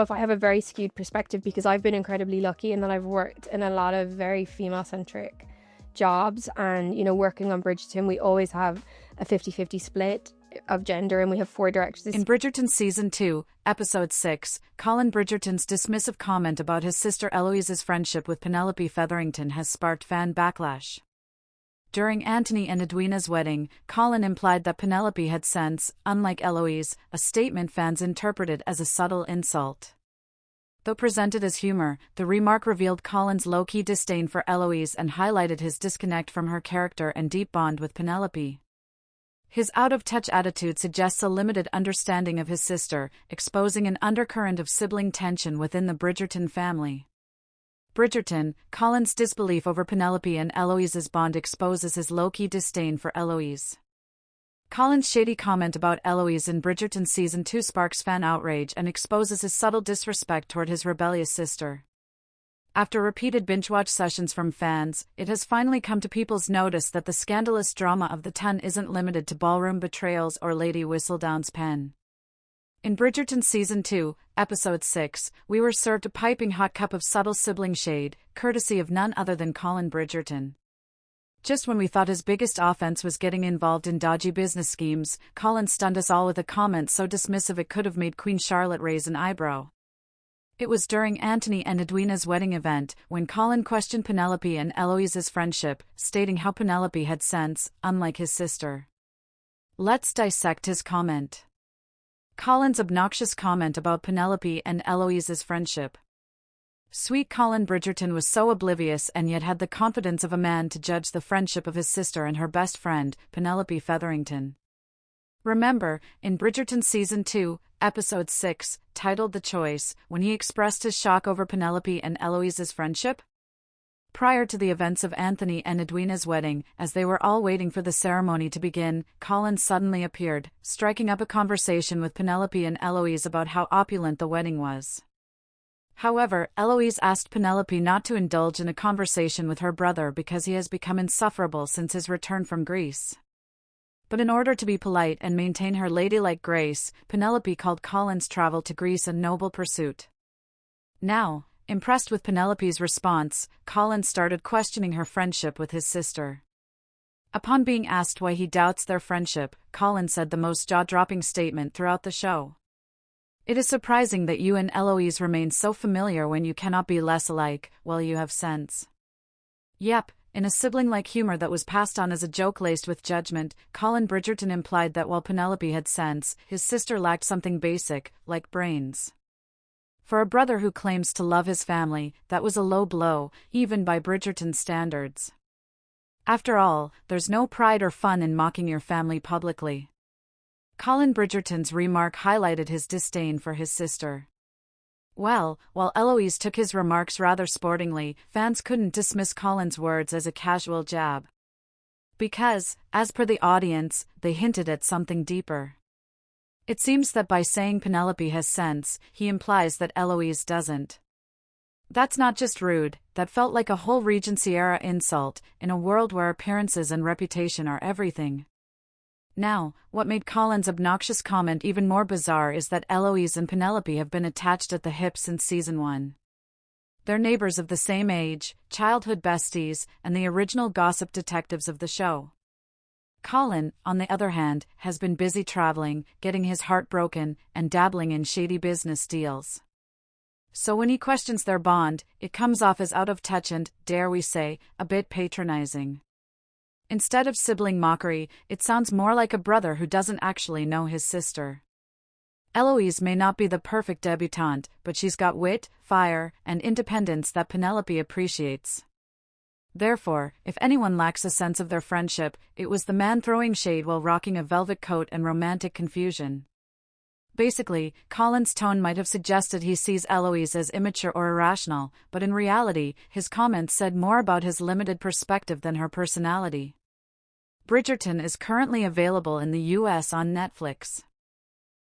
If I have a very skewed perspective because I've been incredibly lucky in that I've worked in a lot of very female-centric jobs, and working on Bridgerton, we always have a 50-50 split of gender, and we have 4 directors. In Bridgerton Season 2, Episode 6, Colin Bridgerton's dismissive comment about his sister Eloise's friendship with Penelope Featherington has sparked fan backlash. During Anthony and Edwina's wedding, Colin implied that Penelope had sense, unlike Eloise, a statement fans interpreted as a subtle insult. Though presented as humor, the remark revealed Colin's low-key disdain for Eloise and highlighted his disconnect from her character and deep bond with Penelope. His out-of-touch attitude suggests a limited understanding of his sister, exposing an undercurrent of sibling tension within the Bridgerton family. Bridgerton, Colin's disbelief over Penelope and Eloise's bond exposes his low-key disdain for Eloise. Colin's shady comment about Eloise in Bridgerton Season 2 sparks fan outrage and exposes his subtle disrespect toward his rebellious sister. After repeated binge-watch sessions from fans, it has finally come to people's notice that the scandalous drama of the Ton isn't limited to ballroom betrayals or Lady Whistledown's pen. In Bridgerton Season 2, Episode 6, we were served a piping hot cup of subtle sibling shade, courtesy of none other than Colin Bridgerton. Just when we thought his biggest offense was getting involved in dodgy business schemes, Colin stunned us all with a comment so dismissive it could have made Queen Charlotte raise an eyebrow. It was during Anthony and Edwina's wedding event, when Colin questioned Penelope and Eloise's friendship, stating how Penelope had sense, unlike his sister. Let's dissect his comment. Colin's obnoxious comment about Penelope and Eloise's friendship. Sweet Colin Bridgerton was so oblivious and yet had the confidence of a man to judge the friendship of his sister and her best friend, Penelope Featherington. Remember, in Bridgerton Season 2, Episode 6, titled The Choice, when he expressed his shock over Penelope and Eloise's friendship? Prior to the events of Anthony and Edwina's wedding, as they were all waiting for the ceremony to begin, Colin suddenly appeared, striking up a conversation with Penelope and Eloise about how opulent the wedding was. However, Eloise asked Penelope not to indulge in a conversation with her brother because he has become insufferable since his return from Greece. But in order to be polite and maintain her ladylike grace, Penelope called Colin's travel to Greece a noble pursuit. Now, impressed with Penelope's response, Colin started questioning her friendship with his sister. Upon being asked why he doubts their friendship, Colin said the most jaw-dropping statement throughout the show. "It is surprising that you and Eloise remain so familiar when you cannot be less alike, while you have sense." Yep, in a sibling-like humor that was passed on as a joke laced with judgment, Colin Bridgerton implied that while Penelope had sense, his sister lacked something basic, like brains. For a brother who claims to love his family, that was a low blow, even by Bridgerton standards. After all, there's no pride or fun in mocking your family publicly. Colin Bridgerton's remark highlighted his disdain for his sister. Well, while Eloise took his remarks rather sportingly, fans couldn't dismiss Colin's words as a casual jab. Because, as per the audience, they hinted at something deeper. It seems that by saying Penelope has sense, he implies that Eloise doesn't. That's not just rude, that felt like a whole Regency-era insult, in a world where appearances and reputation are everything. Now, what made Colin's obnoxious comment even more bizarre is that Eloise and Penelope have been attached at the hip since Season 1. They're neighbors of the same age, childhood besties, and the original gossip detectives of the show. Colin, on the other hand, has been busy traveling, getting his heart broken, and dabbling in shady business deals. So when he questions their bond, it comes off as out of touch and, dare we say, a bit patronizing. Instead of sibling mockery, it sounds more like a brother who doesn't actually know his sister. Eloise may not be the perfect debutante, but she's got wit, fire, and independence that Penelope appreciates. Therefore, if anyone lacks a sense of their friendship, it was the man throwing shade while rocking a velvet coat and romantic confusion. Basically, Colin's tone might have suggested he sees Eloise as immature or irrational, but in reality, his comments said more about his limited perspective than her personality. Bridgerton is currently available in the US on Netflix.